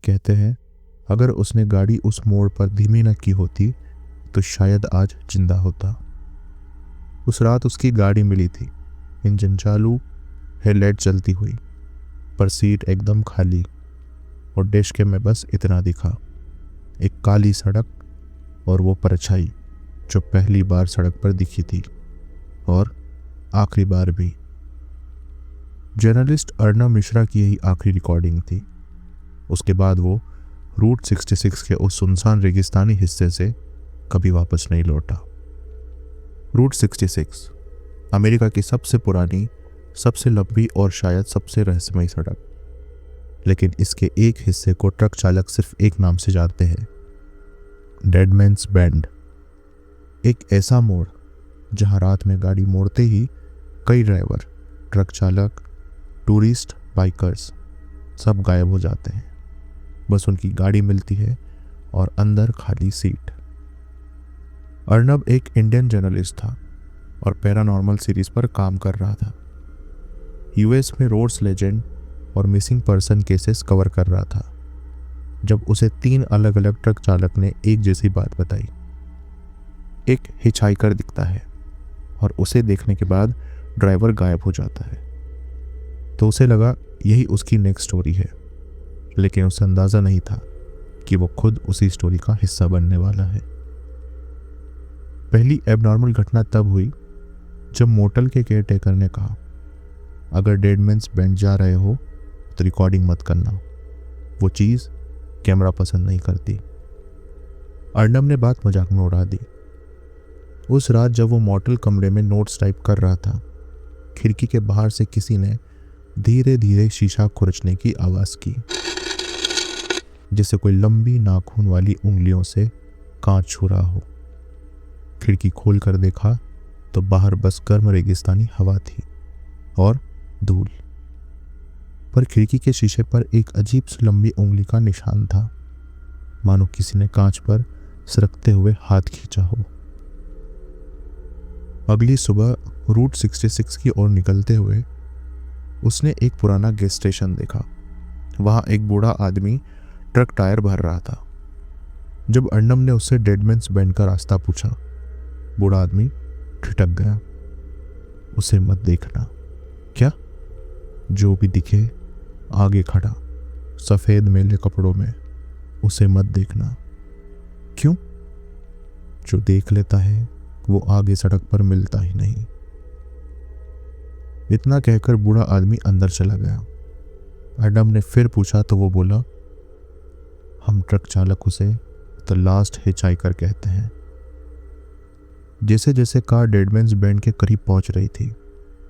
कहते हैं अगर उसने गाड़ी उस मोड़ पर धीमी न की होती तो शायद आज जिंदा होता। उस रात उसकी गाड़ी मिली थी, इंजन चालू, हेडलाइट जलती हुई, पर सीट एकदम खाली और डैशकैम में बस इतना दिखा, एक काली सड़क और वो परछाई जो पहली बार सड़क पर दिखी थी और आखिरी बार भी। जर्नलिस्ट अर्नब मिश्रा की यही आखिरी रिकॉर्डिंग थी। उसके बाद वो रूट 66 के उस सुनसान रेगिस्तानी हिस्से से कभी वापस नहीं लौटा। रूट 66 अमेरिका की सबसे पुरानी, सबसे लंबी और शायद सबसे रहस्यमयी सड़क, लेकिन इसके एक हिस्से को ट्रक चालक सिर्फ एक नाम से जानते हैं, डेडमैन्स बेंड। एक ऐसा मोड़ जहां रात में गाड़ी मोड़ते ही कई ड्राइवर, ट्रक चालक, टूरिस्ट, बाइकर्स सब गायब हो जाते हैं। बस उनकी गाड़ी मिलती है और अंदर खाली सीट। अर्नब एक इंडियन जर्नलिस्ट था और पैरानॉर्मल सीरीज पर काम कर रहा था। यूएस में रोड्स लेजेंड और मिसिंग पर्सन केसेस कवर कर रहा था जब उसे 3 अलग अलग ट्रक चालक ने एक जैसी बात बताई। एक हिचहाइकर दिखता है और उसे देखने के बाद ड्राइवर गायब हो जाता है, तो उसे लगा यही उसकी नेक्स्ट स्टोरी है, लेकिन उसे अंदाजा नहीं था कि वो खुद उसी स्टोरी का हिस्सा बनने वाला है। पहली एबनॉर्मल घटना तब हुई जब मोटल के केयरटेकर ने कहा, अगर डेडमैन्स बेंड जा रहे हो तो रिकॉर्डिंग मत करना, वो चीज़ कैमरा पसंद नहीं करती। अर्नब ने बात मजाक में उड़ा दी। उस रात जब वो मोटल कमरे में नोट्स टाइप कर रहा था, खिड़की के बाहर से किसी ने धीरे धीरे शीशा खुरचने की आवाज़ की, जैसे कोई लंबी नाखून वाली उंगलियों से कांच छू रहा हो। खिड़की खोल कर देखा तो बाहर बस गर्म रेगिस्तानी हवा थी और धूल, पर खिड़की के शीशे पर एक अजीब सी लंबी उंगली का निशान था, मानो किसी ने कांच पर सरकते हुए हाथ खींचा हो। अगली सुबह रूट 66 की ओर निकलते हुए उसने एक पुराना गैस स्टेशन देखा। वहां एक बूढ़ा आदमी ट्रक टायर भर रहा था। जब अर्नब ने उससे डेडमैन्स बेंड का रास्ता पूछा, बूढ़ा आदमी ठिठक गया। उसे मत देखना। क्या? जो भी दिखे आगे खड़ा, सफेद मेले कपड़ों में, उसे मत देखना। क्यों? जो देख लेता है वो आगे सड़क पर मिलता ही नहीं। इतना कहकर बूढ़ा आदमी अंदर चला गया। अर्नब ने फिर पूछा तो वो बोला, हम ट्रक चालक उसे द लास्ट हिचहाइकर कहते हैं। जैसे जैसे कार डेडमैन्स बेंड के करीब पहुंच रही थी,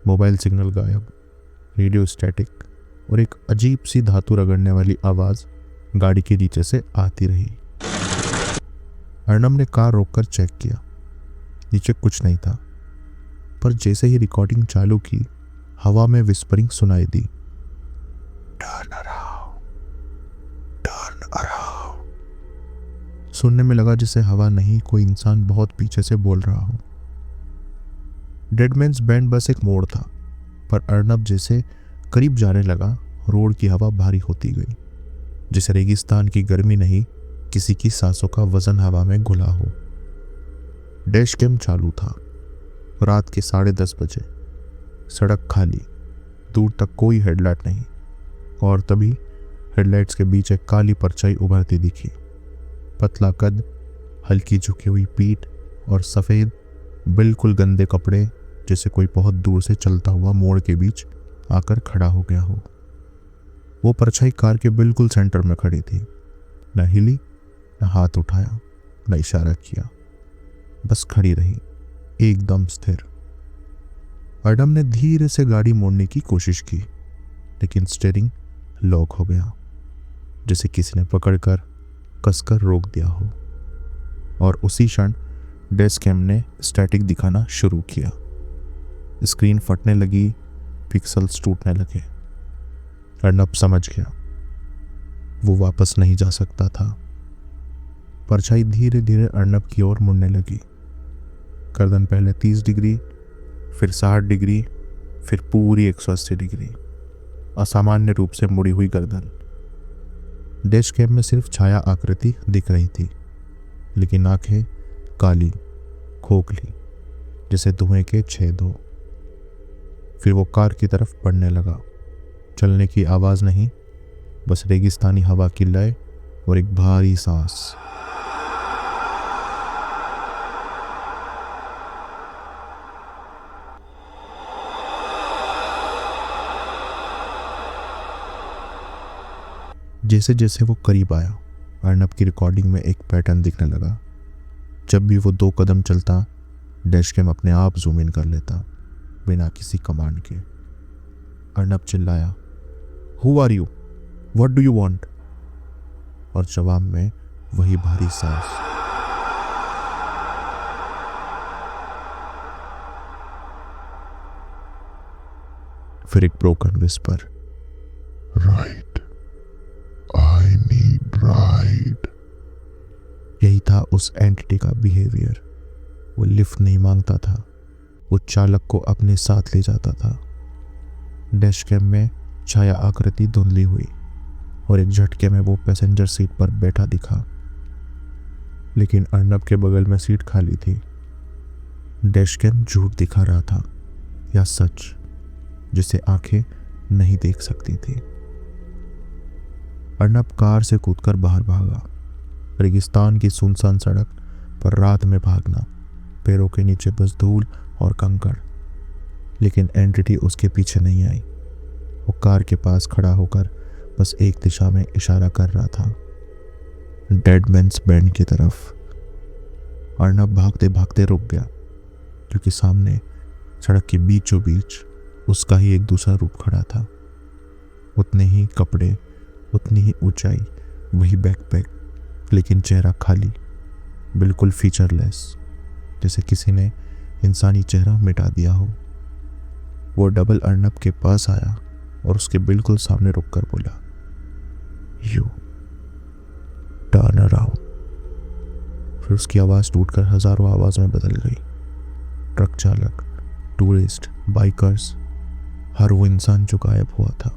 मोबाइल सिग्नल गायब, रेडियो स्टैटिक और एक अजीब सी धातु रगड़ने वाली आवाज गाड़ी के नीचे से आती रही। अर्नब ने कार रोककर चेक किया। नीचे कुछ नहीं था, पर जैसे ही रिकॉर्डिंग चालू की, हवा में विस्परिंग सुनाई दी, टर्न अराउंड, टर्न अराउंड। सुनने में लगा जैसे हवा नहीं, कोई इंसान बहुत पीछे से बोल रहा हो। डेडमैन्स बेंड बस एक मोड़ था, पर अर्नब जैसे करीब जाने लगा, रोड की हवा भारी होती गई, जैसे रेगिस्तान की गर्मी नहीं, किसी की सांसों का वजन हवा में घुला हो। डैशकैम चालू था। रात के 10:30 बजे, सड़क खाली, दूर तक कोई हेडलाइट नहीं, और तभी हेडलाइट्स के बीच एक काली परछाई उभरती दिखी। पतला कद, हल्की झुकी हुई पीठ और सफ़ेद बिल्कुल गंदे कपड़े, जैसे कोई बहुत दूर से चलता हुआ मोड़ के बीच आकर खड़ा हो गया हो। वो परछाई कार के बिल्कुल सेंटर में खड़ी थी, न हिली, न हाथ उठाया, न इशारा किया, बस खड़ी रही, एकदम स्थिर। अर्नब ने धीरे से गाड़ी मोड़ने की कोशिश की, लेकिन स्टीयरिंग लॉक हो गया, जैसे किसी ने पकड़कर कसकर रोक दिया हो। और उसी क्षण डैशकैम ने स्टैटिक दिखाना शुरू किया। स्क्रीन फटने लगी, पिक्सल्स टूटने लगे। अर्नब समझ गया वो वापस नहीं जा सकता था। परछाई धीरे धीरे अर्नब की ओर मुड़ने लगी। गर्दन पहले 30 डिग्री, फिर 60 डिग्री, फिर पूरी 180 डिग्री, असामान्य रूप से मुड़ी हुई गर्दन। डैश कैम में सिर्फ छाया आकृति दिख रही थी, लेकिन आंखें काली, खोखली, जैसे धुएं के छेद हो। फिर वो कार की तरफ बढ़ने लगा। चलने की आवाज़ नहीं, बस रेगिस्तानी हवा की लय और एक भारी सांस। जैसे जैसे वो करीब आया, अर्नब की रिकॉर्डिंग में एक पैटर्न दिखने लगा। जब भी वो 2 कदम चलता, डैश कैम अपने आप जूम इन कर लेता, बिना किसी कमांड के। अर्नब चिल्लाया, who are you, what do you want? और जवाब में वही भारी सांस। फिर एक broken whisper, right, I need ride. यही था उस एंटिटी का बिहेवियर। वो लिफ्ट नहीं मांगता था, वो चालक को अपने साथ ले जाता था। डैश कैम में छाया आकृति धुंधली हुई और एक झटके में वो पैसेंजर सीट पर बैठा दिखा, लेकिन अर्नब के बगल में सीट खाली थी। डैश कैम झूठ दिखा रहा था या सच, जिसे आंखें नहीं देख सकती थी। अर्नब कार से कूदकर बाहर भागा। रेगिस्तान की सुनसान सड़क पर रात में भागना, पैरों के नीचे बस धूल और कंकड़। लेकिन एंटिटी उसके पीछे नहीं आई। वो कार के पास खड़ा होकर बस एक दिशा में इशारा कर रहा था, डेड मैन्स बैंड की तरफ। अर्नब भागते भागते रुक गया, क्योंकि सामने सड़क के बीचों बीच उसका ही एक दूसरा रूप खड़ा था। उतने ही कपड़े, उतनी ही ऊंचाई, वही बैकपैक, लेकिन चेहरा खाली, बिल्कुल फीचरलेस, जैसे किसी ने इंसानी चेहरा मिटा दिया हो। वो डबल अर्नब के पास आया और उसके बिल्कुल सामने रुककर बोला, यू टर्न अराउंड। फिर उसकी आवाज़ टूटकर हजारों आवाज़ में बदल गई। ट्रक चालक, टूरिस्ट, बाइकर्स, हर वो इंसान जो गायब हुआ था,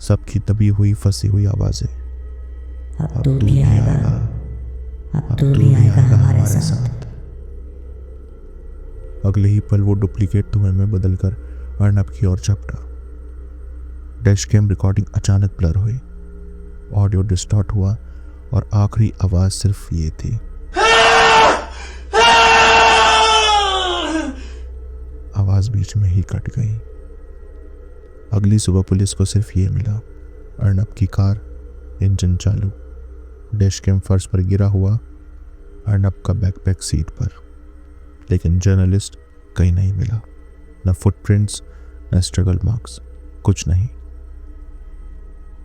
सबकी दबी हुई फंसी हुई आवाज़ें। अब तू भी आएगा, अब तू भी आएगा हमारे साथ। अगले ही पल वो डुप्लीकेट धुएं में बदलकर अर्नब की ओर झपटा। डैश कैम रिकॉर्डिंग अचानक ब्लर हुई, ऑडियो डिस्टॉर्ट हुआ और आखिरी आवाज सिर्फ ये थी, आवाज बीच में ही कट गई। अगली सुबह पुलिस को सिर्फ ये मिला, अर्नब की कार, इंजन चालू, डैश कैम फर्श पर गिरा हुआ, अर्नब का बैकपैक सीट पर। लेकिन जर्नलिस्ट कहीं नहीं मिला, न फुटप्रिंट्स, न स्ट्रगल मार्क्स, कुछ नहीं।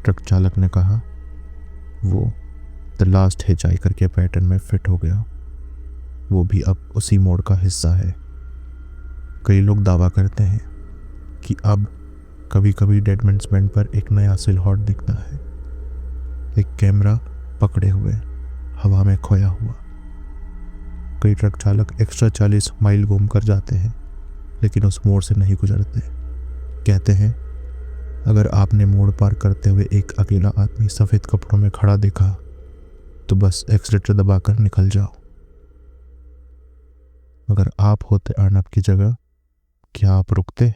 ट्रक चालक ने कहा, वो द लास्ट हिचहाइकर के पैटर्न में फिट हो गया, वो भी अब उसी मोड़ का हिस्सा है। कई लोग दावा करते हैं कि अब कभी कभी डेड मैन्स बैंड पर एक नया सिलहट दिखता है, एक कैमरा पकड़े हुए, हवा में खोया हुआ। कई ट्रक चालक एक्स्ट्रा 40 माइल घूम कर जाते हैं, लेकिन उस मोड़ से नहीं गुजरते। कहते हैं, अगर आपने मोड़ पार करते हुए एक अकेला आदमी सफ़ेद कपड़ों में खड़ा देखा, तो बस एक्सीलेटर दबाकर निकल जाओ। अगर आप होते अर्नब की जगह, क्या आप रुकते?